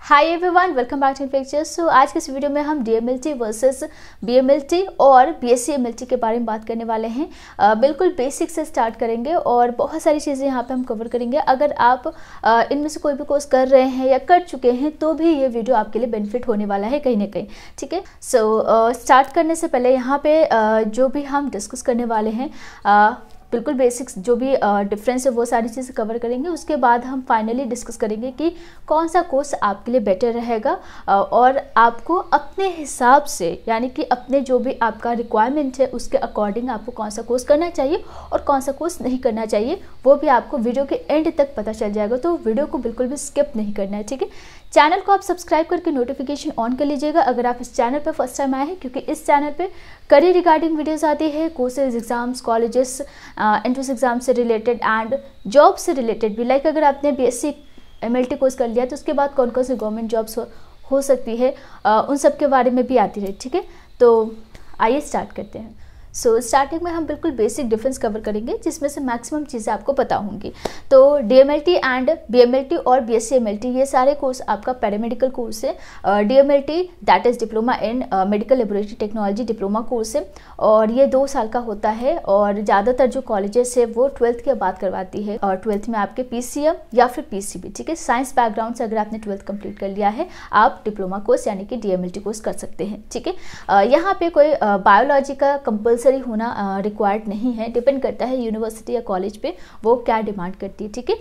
Hi everyone, welcome back to pictures. So आज के इस वीडियो में हम डीएमएलटी वर्सेस बीएमएलटी और बीएससी एमएलटी के बारे में बात करने वाले हैं। बिल्कुल बेसिक से स्टार्ट करेंगे और बहुत सारी चीज़ें यहाँ पे हम कवर करेंगे। अगर आप इनमें से कोई भी कोर्स कर रहे हैं या कर चुके हैं तो भी ये वीडियो आपके लिए बेनिफिट होने वाला है कहीं ना कहीं। ठीक है, सो स्टार्ट करने से पहले यहाँ पे जो भी हम डिस्कस करने वाले हैं बिल्कुल बेसिक्स जो भी डिफरेंस है वो सारी चीज़ें कवर करेंगे। उसके बाद हम फाइनली डिस्कस करेंगे कि कौन सा कोर्स आपके लिए बेटर रहेगा और आपको अपने हिसाब से यानी कि अपने जो भी आपका रिक्वायरमेंट है उसके अकॉर्डिंग आपको कौन सा कोर्स करना चाहिए और कौन सा कोर्स नहीं करना चाहिए वो भी आपको वीडियो के एंड तक पता चल जाएगा। तो वीडियो को बिल्कुल भी स्किप नहीं करना है। ठीक है, चैनल को आप सब्सक्राइब करके नोटिफिकेशन ऑन कर लीजिएगा अगर आप इस चैनल पर फर्स्ट टाइम आए हैं, क्योंकि इस चैनल पे करियर रिगार्डिंग वीडियोस आती है, courses, exams, colleges, entrance exam से रिलेटेड एंड जॉब से रिलेटेड भी। लाइक अगर आपने बीएससी एमएलटी कोर्स कर लिया तो उसके बाद कौन कौन सी गवर्नमेंट जॉब्स हो सकती है उन सब के बारे में भी आती है। ठीक है, तो आइए स्टार्ट करते हैं। सो स्टार्टिंग में हम बिल्कुल बेसिक डिफरेंस कवर करेंगे जिसमें से मैक्सिमम चीज़ें आपको पता होंगी। तो डीएमएलटी एंड बीएमएलटी और बीएससी एमएलटी ये सारे कोर्स आपका पैरामेडिकल कोर्स है। DMLT that is diploma in medical laboratory technology diploma course है और ये 2 साल का होता है और ज़्यादातर जो कॉलेजेस है वो 12th के बाद करवाती है और 12th में आपके पीसीएम या फिर पीसीबी। ठीक है, साइंस बैकग्राउंड से अगर आपने 12th कंप्लीट कर लिया है आप डिप्लोमा कोर्स यानी कि डीएमएलटी कोर्स कर सकते हैं। ठीक है, यहाँ पे कोई बायोलॉजी का कंपल्सरी होना रिक्वायर्ड नहीं है, डिपेंड करता है यूनिवर्सिटी या कॉलेज पे वो क्या डिमांड करती है। ठीक है,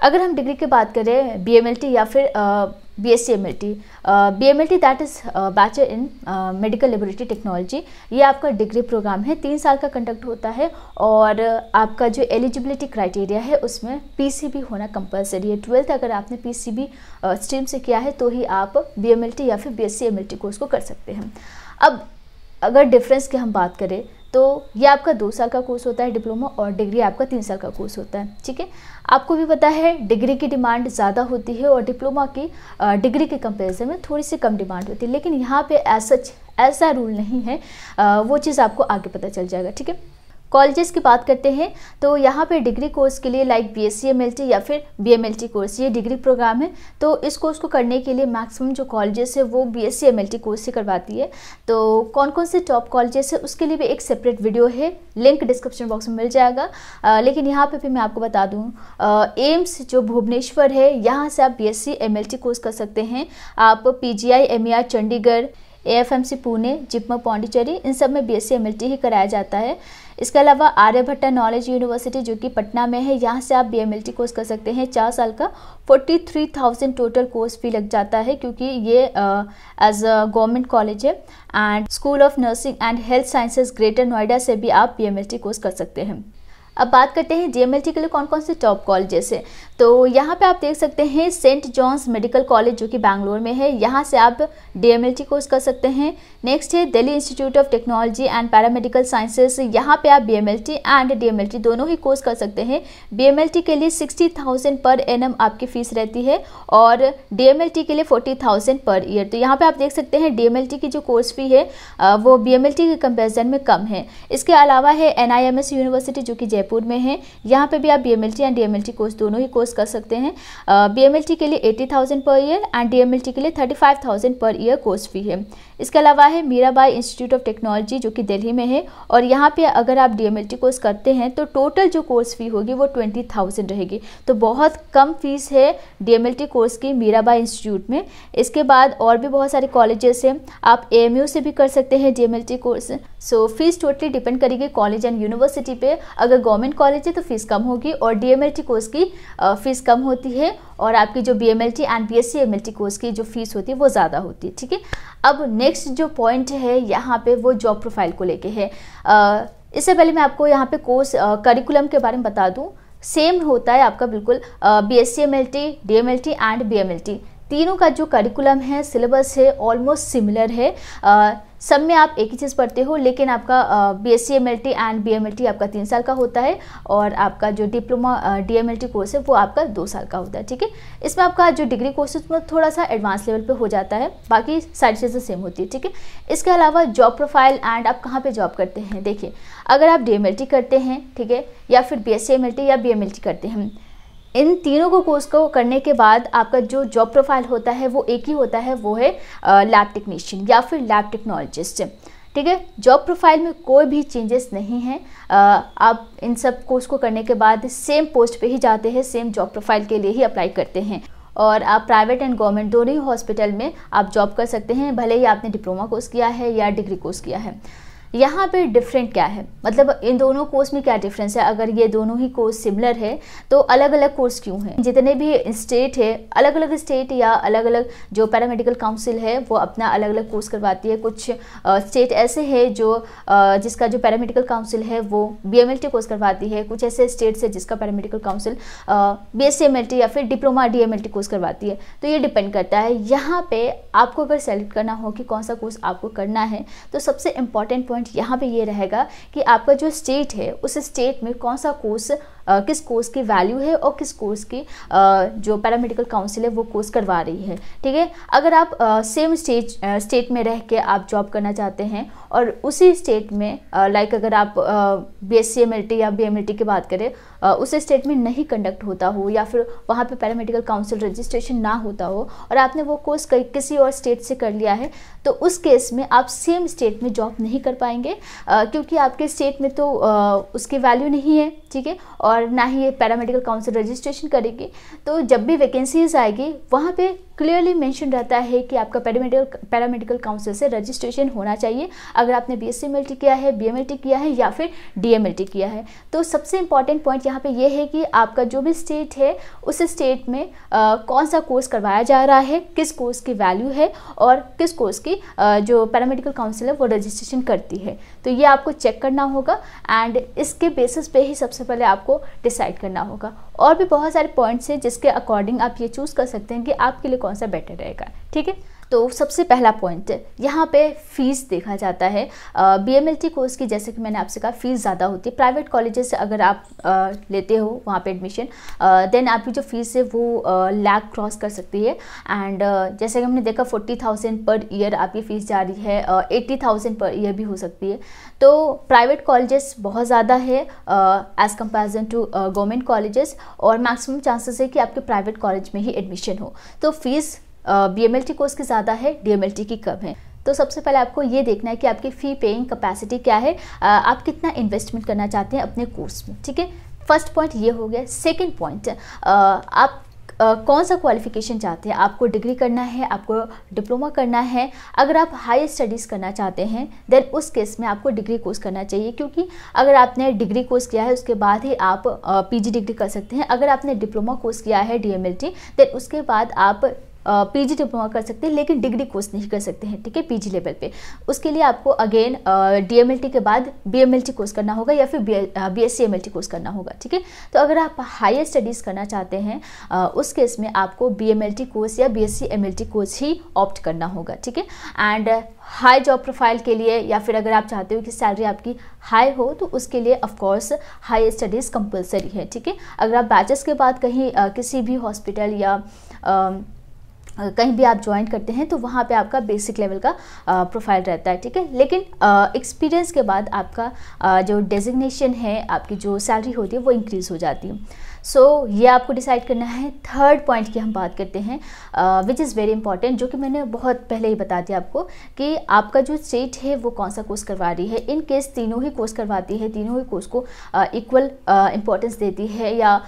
अगर हम डिग्री की बात करें बीएमएलटी या फिर BSc MLT, BMLT that is bachelor in medical laboratory technology, ये आपका डिग्री प्रोग्राम है, 3 साल का कंडक्ट होता है और आपका जो एलिजिबिलिटी क्राइटेरिया है उसमें पीसीबी होना कंपलसरी है। 12th अगर आपने पीसीबी स्ट्रीम से किया है तो ही आप बीएमएलटी या फिर बीएससी एमएलटी कोर्स को कर सकते हैं। अब अगर डिफरेंस की हम बात करें तो ये आपका 2 साल का कोर्स होता है डिप्लोमा और डिग्री आपका 3 साल का कोर्स होता है। ठीक है, आपको भी पता है डिग्री की डिमांड ज़्यादा होती है और डिप्लोमा की डिग्री के कंपैरिजन में थोड़ी सी कम डिमांड होती है, लेकिन यहाँ पे ऐसा रूल नहीं है, वो चीज़ आपको आगे पता चल जाएगा। ठीक है, कॉलेजेस की बात करते हैं तो यहाँ पे डिग्री कोर्स के लिए लाइक बीएससी एमएलटी या फिर बीएमएलटी कोर्स ये डिग्री प्रोग्राम है। तो इस कोर्स को करने के लिए मैक्सिमम जो कॉलेजेस है वो बीएससी एमएलटी कोर्स से करवाती है। तो कौन कौन से टॉप कॉलेजेस है उसके लिए भी एक सेपरेट वीडियो है, लिंक डिस्क्रिप्शन बॉक्स में मिल जाएगा। लेकिन यहाँ पे भी मैं आपको बता दूँ, एम्स जो भुवनेश्वर है यहाँ से आप बीएससी एमएलटी कोर्स कर सकते हैं। आप PGI MER Chandigarh, AFMC Pune, JIPMER Pondicherry, इन सब में बीएससी एमएलटी ही कराया जाता है। इसके अलावा आर्यभट्टा नॉलेज यूनिवर्सिटी जो कि पटना में है, यहाँ से आप बीएमएलटी कोर्स कर सकते हैं 4 साल का। 43,000 टोटल कोर्स फी लग जाता है क्योंकि ये एज अ गवर्नमेंट कॉलेज है। And school of nursing and health sciences greater Noida से भी आप बीएमएलटी कोर्स कर सकते हैं। अब बात करते हैं डीएमएलटी के लिए कौन कौन से टॉप कॉलेजेस हैं। तो यहाँ पे आप देख सकते हैं सेंट जॉन्स मेडिकल कॉलेज जो कि बैंगलोर में है, यहाँ से आप डीएमएलटी कोर्स कर सकते हैं। नेक्स्ट है Delhi institute of technology and paramedical sciences, यहाँ पे आप बीएमएलटी एंड डीएमएलटी दोनों ही कोर्स कर सकते हैं। बीएमएलटी के लिए 60,000 पर एनम आपकी फीस रहती है और डीएमएलटी के लिए 40,000 पर ईयर। तो यहाँ पे आप देख सकते हैं डीएमएलटी की जो कोर्स फी है वो बीएमएलटी के कंपेरिजन में कम है। इसके अलावा है एनआईएमएस यूनिवर्सिटी जो कि जयपुर में है, यहाँ पे भी आप बीएमएलटी एंड डीएमएलटी कोर्स दोनों ही कोर्स कर सकते हैं। बीएमएलटी के लिए 80,000 पर ईयर एंड डीएमएलटी के लिए 35,000 पर ईयर कोर्स फी है। इसके अलावा है मीराबाई इंस्टीट्यूट ऑफ टेक्नोलॉजी जो कि दिल्ली में है और यहाँ पे अगर आप डीएमएलटी कोर्स करते हैं तो टोटल जो कोर्स फी होगी वो 20,000 रहेगी। तो बहुत कम फीस है डीएमएलटी कोर्स की मीराबाई इंस्टीट्यूट में। इसके बाद और भी बहुत सारे कॉलेजेस हैं, आप एएमयू से भी कर सकते हैं डीएमएलटी कोर्स। सो फीस टोटली डिपेंड करेगी कॉलेज एंड यूनिवर्सिटी पे। अगर गवर्नमेंट कॉलेज है तो फीस कम होगी और डीएमएलटी कोर्स की फीस कम होती है और आपकी जो BMLT and BSc MLT course की जो फीस होती है वो ज़्यादा होती है। ठीक है, अब नेक्स्ट जो पॉइंट है यहाँ पे वो जॉब प्रोफाइल को लेके है। इससे पहले मैं आपको यहाँ पे कोर्स करिकुलम के बारे में बता दूँ। सेम होता है आपका बिल्कुल BSc MLT, DMLT and BMLT तीनों का जो करिकुलम है, सिलेबस है, ऑलमोस्ट सिमिलर है। सब में आप एक ही चीज़ पढ़ते हो, लेकिन आपका बीएससी एमएलटी एंड बीएमएलटी आपका 3 साल का होता है और आपका जो डिप्लोमा डीएमएलटी कोर्स है वो आपका 2 साल का होता है। ठीक है, इसमें आपका जो डिग्री कोर्स है थोड़ा सा एडवांस लेवल पे हो जाता है, बाकी सारी चीज़ें सेम होती है। ठीक है, इसके अलावा जॉब प्रोफाइल एंड आप कहाँ पे जॉब करते हैं। देखिए, अगर आप डीएमएलटी करते हैं, ठीक है, या फिर बीएससी एमएलटी या बीएमएलटी करते हैं, इन तीनों को कोर्स को करने के बाद आपका जो जॉब प्रोफाइल होता है वो एक ही होता है, वो है लैब टेक्नीशियन या फिर लैब टेक्नोलॉजिस्ट। ठीक है, जॉब प्रोफाइल में कोई भी चेंजेस नहीं है। आप इन सब कोर्स को करने के बाद सेम पोस्ट पे ही जाते हैं, सेम जॉब प्रोफाइल के लिए ही अप्लाई करते हैं और आप प्राइवेट एंड गवर्नमेंट दोनों ही हॉस्पिटल में आप जॉब कर सकते हैं, भले ही आपने डिप्लोमा कोर्स किया है या डिग्री कोर्स किया है। यहाँ पे डिफरेंट क्या है, मतलब इन दोनों कोर्स में क्या डिफरेंस है? अगर ये दोनों ही कोर्स सिमिलर है तो अलग अलग कोर्स क्यों हैं? जितने भी स्टेट है, अलग अलग स्टेट या अलग अलग जो पैरामेडिकल काउंसिल है वो अपना अलग अलग कोर्स करवाती है। कुछ स्टेट ऐसे हैं जो जिसका जो पैरामेडिकल काउंसिल है वो BMLT कोर्स करवाती है, कुछ ऐसे स्टेट्स है जिसका पैरामेडिकल काउंसिल BSc MLT या फिर डिप्लोमा DMLT कोर्स करवाती है। तो ये डिपेंड करता है। यहाँ पे आपको अगर सेलेक्ट करना हो कि कौन सा कोर्स आपको करना है तो सबसे इम्पॉर्टेंट पॉइंट यहाँ पे ये रहेगा कि आपका जो स्टेट है उस स्टेट में कौन सा कोर्स किस कोर्स की वैल्यू है और किस कोर्स की जो पैरामेडिकल काउंसिल है वो कोर्स करवा रही है। ठीक है, अगर आप सेम स्टेट में रह के आप जॉब करना चाहते हैं और उसी स्टेट में लाइक अगर आप BSc MLT या BMLT की बात करें उस स्टेट में नहीं कंडक्ट होता हो या फिर वहाँ पे पैरामेडिकल काउंसिल रजिस्ट्रेशन ना होता हो और आपने वो कोर्स किसी और स्टेट से कर लिया है तो उस केस में आप सेम स्टेट में जॉब नहीं कर पाएंगे क्योंकि आपके स्टेट में तो उसकी वैल्यू नहीं है। ठीक है, और ना ही ये पैरामेडिकल काउंसिल रजिस्ट्रेशन करेगी। तो जब भी वैकेंसीज आएगी वहाँ पे क्लियरली मेंशन रहता है कि आपका पैरामेडिकल काउंसिल से रजिस्ट्रेशन होना चाहिए अगर आपने BSc MLT किया है, BMLT किया है या फिर DMLT किया है। तो सबसे इम्पॉर्टेंट पॉइंट यहाँ पे ये है कि आपका जो भी स्टेट है उस स्टेट में कौन सा कोर्स करवाया जा रहा है, किस कोर्स की वैल्यू है और किस कोर्स की जो पैरामेडिकल काउंसिल है वो रजिस्ट्रेशन करती है। तो ये आपको चेक करना होगा एंड इसके बेसिस पे ही सबसे पहले आपको डिसाइड करना होगा। और भी बहुत सारे पॉइंट्स हैं जिसके अकॉर्डिंग आप ये चूज़ कर सकते हैं कि आपके लिए कौन सा बेटर रहेगा। ठीक है, तो सबसे पहला पॉइंट यहाँ पे फीस देखा जाता है। BMLT कोर्स की जैसे कि मैंने आपसे कहा फीस ज़्यादा होती है। प्राइवेट कॉलेजेस से अगर आप लेते हो वहाँ पे एडमिशन देन आपकी जो फीस है वो लाख क्रॉस कर सकती है। एंड जैसे कि हमने देखा 40,000 पर ईयर आपकी फ़ीस जा रही है, 80,000 पर ईयर भी हो सकती है। तो प्राइवेट कॉलेजेस बहुत ज़्यादा है as comparison to government colleges और मैक्सिमम चांसेस है कि आपके प्राइवेट कॉलेज में ही एडमिशन हो। तो फीस BMLT कोर्स की ज़्यादा है, DMLT की कम है। तो सबसे पहले आपको ये देखना है कि आपकी फ़ी पेइंग कैपेसिटी क्या है, आप कितना इन्वेस्टमेंट करना चाहते हैं अपने कोर्स में। ठीक है, फर्स्ट पॉइंट ये हो गया। सेकंड पॉइंट, आप कौन सा क्वालिफिकेशन चाहते हैं, आपको डिग्री करना है, आपको डिप्लोमा करना है। अगर आप हाई स्टडीज़ करना चाहते हैं देन उस केस में आपको डिग्री कोर्स करना चाहिए, क्योंकि अगर आपने डिग्री कोर्स किया है उसके बाद ही आप PG डिग्री कर सकते हैं। अगर आपने डिप्लोमा कोर्स किया है DMLT देन उसके बाद आप PG डिप्लोमा कर सकते हैं लेकिन डिग्री कोर्स नहीं कर सकते हैं। ठीक है, PG लेवल पे उसके लिए आपको अगेन DMLT के बाद BMLT कोर्स करना होगा या फिर BSc MLT कोर्स करना होगा। ठीक है, तो अगर आप हायर स्टडीज़ करना चाहते हैं उस केस में आपको BMLT कोर्स या BSc MLT कोर्स ही ऑप्ट करना होगा। ठीक है, एंड हाई जॉब प्रोफाइल के लिए या फिर अगर आप चाहते हो कि सैलरी आपकी हाई हो तो उसके लिए ऑफकोर्स हाई स्टडीज़ कंपलसरी है। ठीक है, अगर आप बैचेस के बाद कहीं किसी भी हॉस्पिटल या कहीं भी आप ज्वाइन करते हैं तो वहाँ पे आपका बेसिक लेवल का प्रोफाइल रहता है। ठीक है, लेकिन एक्सपीरियंस के बाद आपका जो डेजिग्नेशन है, आपकी जो सैलरी होती है वो इंक्रीज़ हो जाती है। सो ये आपको डिसाइड करना है। थर्ड पॉइंट की हम बात करते हैं विच इज़ वेरी इंपॉर्टेंट, जो कि मैंने बहुत पहले ही बता दिया आपको कि आपका जो स्टेट है वो कौन सा कोर्स करवा रही है। इन केस तीनों ही कोर्स करवाती है, तीनों ही कोर्स को इक्वल इम्पोर्टेंस देती है या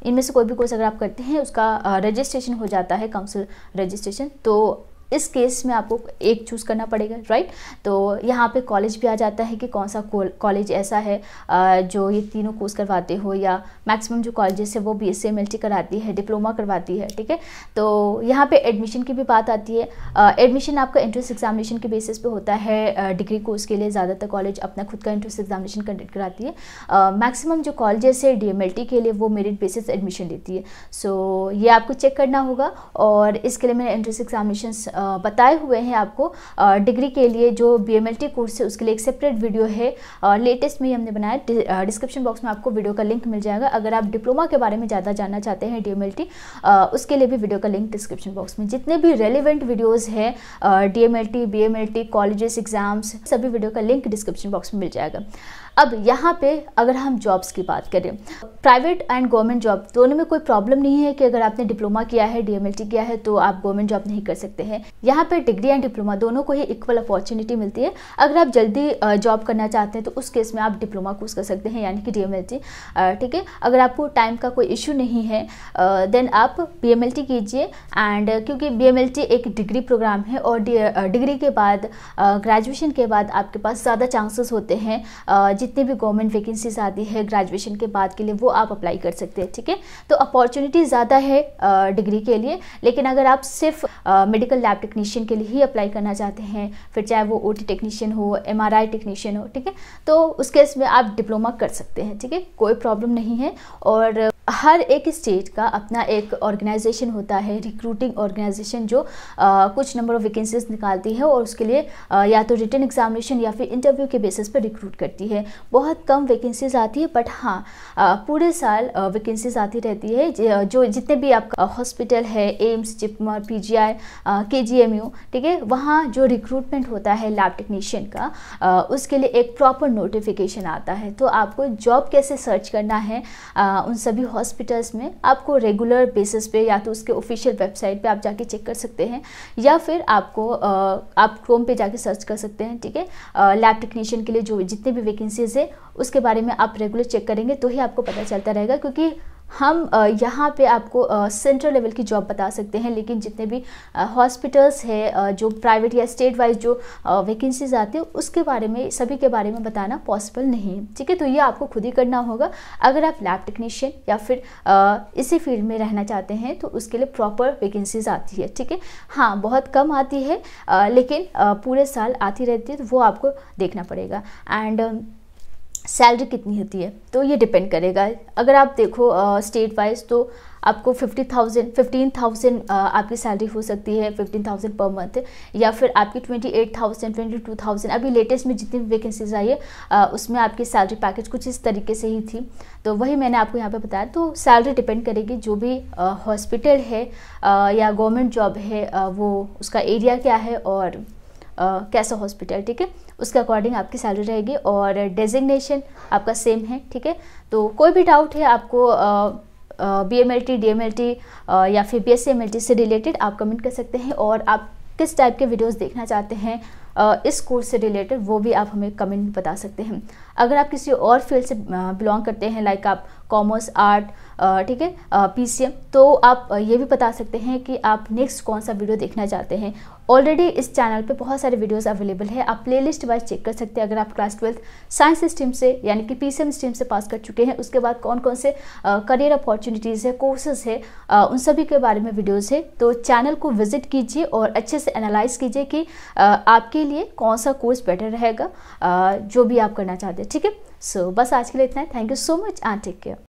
इनमें से कोई भी कोर्स अगर आप करते हैं उसका रजिस्ट्रेशन हो जाता है, काउंसिल रजिस्ट्रेशन, तो इस केस में आपको एक चूज़ करना पड़ेगा, राइट। तो यहाँ पे कॉलेज भी आ जाता है कि कौन सा कॉलेज ऐसा है जो ये तीनों कोर्स करवाते हो, या मैक्सिमम जो कॉलेजेस है वो BSc MLT कराती है, डिप्लोमा करवाती है। ठीक है, तो यहाँ पे एडमिशन की भी बात आती है। एडमिशन आपका एंट्रेंस एग्जामिनेशन के बेसिस पे होता है। डिग्री कोर्स के लिए ज़्यादातर कॉलेज अपना खुद का एंट्रेंस एग्जामिनेशन कंडक्ट कराती है। मैक्सिमम जो कॉलेजेस है DMLT के लिए वो मेरिट बेसिस एडमिशन लेती है। सो ये आपको चेक करना होगा और इसके लिए मैंने एंट्रेंस एग्जामिनेशन बताए हुए हैं आपको। डिग्री के लिए जो BMLT कोर्स है उसके लिए एक सेपरेट वीडियो है, लेटेस्ट में ही हमने बनाया। डिस्क्रिप्शन बॉक्स में आपको वीडियो का लिंक मिल जाएगा। अगर आप डिप्लोमा के बारे में ज़्यादा जानना चाहते हैं DMLT, उसके लिए भी वीडियो का लिंक डिस्क्रिप्शन बॉक्स में। जितने भी रेलिवेंट वीडियोज़ हैं DMLT, BMLT, कॉलेजेस, एग्जाम्स, सभी वीडियो का लिंक डिस्क्रिप्शन बॉक्स में मिल जाएगा। अब यहाँ पे अगर हम जॉब्स की बात करें, प्राइवेट एंड गवर्नमेंट जॉब दोनों में कोई प्रॉब्लम नहीं है कि अगर आपने डिप्लोमा किया है, डीएमएलटी किया है तो आप गवर्नमेंट जॉब नहीं कर सकते हैं। यहाँ पे डिग्री एंड डिप्लोमा दोनों को ही इक्वल अपॉर्चुनिटी मिलती है। अगर आप जल्दी जॉब करना चाहते हैं तो उस केस में आप डिप्लोमा कोर्स कर सकते हैं, यानी कि डीएमएलटी, ठीक है। अगर आपको टाइम का कोई इशू नहीं है देन आप बीएमएलटी कीजिए। एंड क्योंकि बीएमएलटी एक डिग्री प्रोग्राम है और डिग्री के बाद ग्रेजुएशन के बाद आपके पास ज़्यादा चांसेस होते हैं जितनी भी गवर्नमेंट वैकेंसीज आती है ग्रेजुएशन के बाद के लिए वो आप अप्लाई कर सकते हैं, ठीक है। तो अपॉर्चुनिटी ज़्यादा है डिग्री के लिए, लेकिन अगर आप सिर्फ मेडिकल लैब टेक्नीशियन के लिए ही अप्लाई करना चाहते हैं, फिर चाहे वो ओटी टेक्नीशियन हो, एमआरआई टेक्नीशियन हो, ठीक है, तो उस केस में आप डिप्लोमा कर सकते हैं, ठीक है, कोई प्रॉब्लम नहीं है। और हर एक स्टेट का अपना एक ऑर्गेनाइजेशन होता है, रिक्रूटिंग ऑर्गेनाइजेशन, जो कुछ नंबर ऑफ वैकेंसीज निकालती है और उसके लिए या तो रिटन एग्जामिनेशन या फिर इंटरव्यू के बेसिस पर रिक्रूट करती है। बहुत कम वैकेंसीज आती है, बट हाँ पूरे साल वैकेंसीज आती रहती है। जो जितने भी आपका हॉस्पिटल है, एम्स, जिपमर, पीजीआई, केजीएमयू, ठीक है, वहाँ जो रिक्रूटमेंट होता है लैब टेक्नीशियन का, उसके लिए एक प्रॉपर नोटिफिकेशन आता है। तो आपको जॉब कैसे सर्च करना है उन सभी हॉस्पिटल्स में आपको रेगुलर बेसिस पे या तो उसके ऑफिशियल वेबसाइट पे आप जाके चेक कर सकते हैं, या फिर आपको आप क्रोम पे जाके सर्च कर सकते हैं, ठीक है। लैब टेक्नीशियन के लिए जो जितने भी वैकेंसीज है उसके बारे में आप रेगुलर चेक करेंगे तो ही आपको पता चलता रहेगा, क्योंकि हम यहाँ पे आपको सेंट्रल लेवल की जॉब बता सकते हैं, लेकिन जितने भी हॉस्पिटल्स है जो प्राइवेट या स्टेट वाइज जो वैकेंसीज आती है उसके बारे में, सभी के बारे में बताना पॉसिबल नहीं है, ठीक है। तो ये आपको खुद ही करना होगा। अगर आप लैब टेक्नीशियन या फिर इसी फील्ड में रहना चाहते हैं तो उसके लिए प्रॉपर वैकेंसीज आती है, ठीक है। हाँ बहुत कम आती है लेकिन पूरे साल आती रहती है, तो वो आपको देखना पड़ेगा। एंड सैलरी कितनी होती है तो ये डिपेंड करेगा। अगर आप देखो स्टेट वाइज तो आपको 15,000 आपकी सैलरी हो सकती है, 15,000 पर मंथ, या फिर आपकी 28,000, 22,000। अभी लेटेस्ट में जितनी भी वैकेंसीज आई है उसमें आपकी सैलरी पैकेज कुछ इस तरीके से ही थी, तो वही मैंने आपको यहाँ पे बताया। तो सैलरी डिपेंड करेगी, जो भी हॉस्पिटल है या गवर्नमेंट जॉब है वो उसका एरिया क्या है और कैसा हॉस्पिटल, ठीक है, उसके अकॉर्डिंग आपकी सैलरी रहेगी। और डेजिग्नेशन आपका सेम है, ठीक है। तो कोई भी डाउट है आपको बीएमएलटी, डीएमएलटी या फिर बीएससी-एमएलटी से रिलेटेड आप कमेंट कर सकते हैं, और आप किस टाइप के वीडियोस देखना चाहते हैं इस कोर्स से रिलेटेड वो भी आप हमें कमेंट में बता सकते हैं। अगर आप किसी और फील्ड से बिलोंग करते हैं, लाइक आप कॉमर्स, आर्ट, ठीक है, पीसीएम, तो आप ये भी बता सकते हैं कि आप नेक्स्ट कौन सा वीडियो देखना चाहते हैं। ऑलरेडी इस चैनल पे बहुत सारे वीडियोस अवेलेबल है, आप प्लेलिस्ट वाइज चेक कर सकते हैं। अगर आप क्लास 12th साइंस स्ट्रीम से यानी कि पीसीएम स्ट्रीम से पास कर चुके हैं, उसके बाद कौन कौन से करियर अपॉर्चुनिटीज़ है, कोर्सेज है, उन सभी के बारे में वीडियोज़ है, तो चैनल को विजिट कीजिए और अच्छे से एनालाइज कीजिए कि आपके लिए कौन सा कोर्स बेटर रहेगा जो भी आप करना चाहते हैं, ठीक है। सो बस आज के लिए इतना है। Thank you so much and take care.